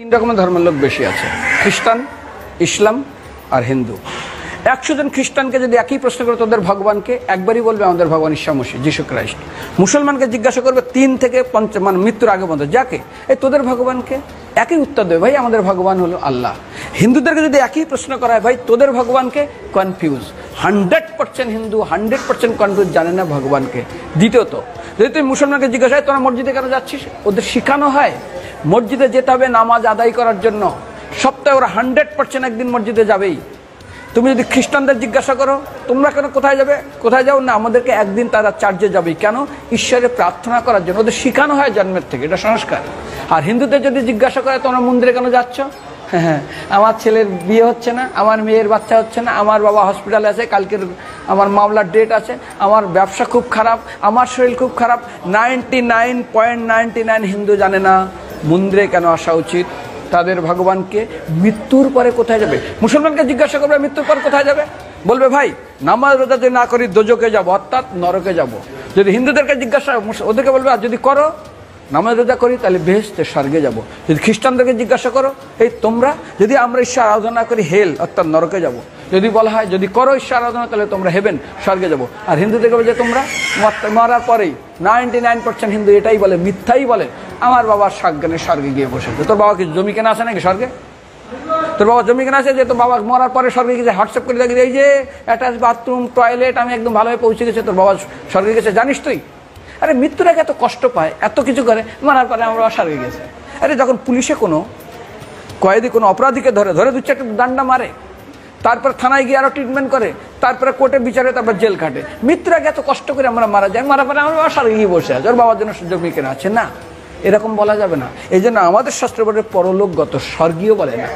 তিন রকমের ধর্মের লোক বেশি আছে, খ্রিস্টান, ইসলাম আর হিন্দু। 100 জন খ্রিস্টানকে যদি একই প্রশ্ন করে তোদের ভগবানকে, একবারই বলবে আমাদের ভগবান ঈসা মসীহ, যিশু খ্রাইস্ট। মুসলমানকে জিজ্ঞাসা করবে 3 থেকে 5 মানে মৃত্যুর আগে পর্যন্ত, যাকে এই তোদের ভগবানকে, একই উত্তর দেবে, ভাই আমাদের ভগবান হলো আল্লাহ। হিন্দুদেরকে যদি একই প্রশ্ন করা হয়, ভাই তোদের ভগবানকে, কনফিউজ। 100% হিন্দু 100% কনফিউজ, জানে না ভগবানকে। দ্বিতীয়ত, যদি তুমি মুসলমানকে জিজ্ঞাসা হয় তোরা মসজিদে কেন যাচ্ছিস, ওদের শেখানো হয় মসজিদে যেতে হবে নামাজ আদায় করার জন্য। সপ্তাহে ওরা 100% একদিন মসজিদে যাবেই। তুমি যদি খ্রিস্টানদের জিজ্ঞাসা করো তোমরা কেন কোথায় যাবে, কোথায় যাও না, আমাদেরকে একদিন তারা চার্চে যাবেই। কেন? ঈশ্বরে প্রার্থনা করার জন্য, ওদের শেখানো হয় জন্মের থেকে, এটা সংস্কার। আর হিন্দুদের যদি জিজ্ঞাসা করে তোমরা মন্দিরে কেন যাচ্ছ, হ্যাঁ আমার ছেলের বিয়ে হচ্ছে না, আমার মেয়ের বাচ্চা হচ্ছে না, আমার বাবা হসপিটালে আছে, কালকের আমার মামলার ডেট আছে, আমার ব্যবসা খুব খারাপ, আমার শরীর খুব খারাপ। 99.99 হিন্দু জানে না মন্দিরে কেন আসা উচিত, তাদের ভগবানকে মৃত্যুর পরে কোথায় যাবে। মুসলমানকে জিজ্ঞাসা করবে মৃত্যুর পর কোথায় যাবে, বলবে ভাই নামাজ রোজা যদি না করি দোজকে যাব, অর্থাৎ নরকে যাব। যদি হিন্দুদেরকে জিজ্ঞাসা, ওদেরকে বলবে আর যদি করো নামাজ রোজা করি তাহলে বেহেশতে স্বর্গে যাব। যদি খ্রিস্টানদেরকে জিজ্ঞাসা করো, এই তোমরা যদি আমরা ঈশ্বর আরাধনা করি হেল অর্থাৎ নরকে যাব। যদি বলা হয় যদি করো ঈশ্বর আরাধনা তাহলে তোমরা হেভেন স্বর্গে যাব। আর হিন্দুদেরকে বলে যে তোমরা মরার পরেই 99% হিন্দু এটাই বলে, মিথ্যাই বলে, আমার বাবার সাজ্ঞানে স্বর্গে গিয়ে বসেছে। তোর বাবা কি জমি কেনা আছে নাকি স্বর্গে? তোর বাবা জমি কেনা আছে যে তোর বাবা মরার পরে স্বর্গে গেছে, হোয়াটসঅ্যাপ করে দেখি এই যে অ্যাটাচ বাথরুম টয়লেট আমি একদম ভালোভাবে পৌঁছে গেছে, তোর বাবা স্বর্গে গেছে, জানিস তুই? আরে মৃত্যুর আগে এত কষ্ট পায়, এত কিছু করে, মারার পরে আমার বাবা স্বর্গে গেছে। আরে যখন পুলিশে কোনো কয়েদি কোনো অপরাধীকে ধরে 2-4টা ডান্ডা মারে, তারপর থানায় গিয়ে আরো ট্রিটমেন্ট করে, তারপরে কোর্টে বিচারে, তারপর জেল খাটে, মৃত্যুর আগে এত কষ্ট করে আমরা মারা যাই, মারা পরে আমার বাবা স্বর্গে গিয়ে বসে আছে, ওর বাবার জন্য জমি কেনা আছে। না, এরকম বলা যাবে না। এই জন্য আমাদের শাস্ত্র বলে পরলোকগত, স্বর্গীয় বলে না।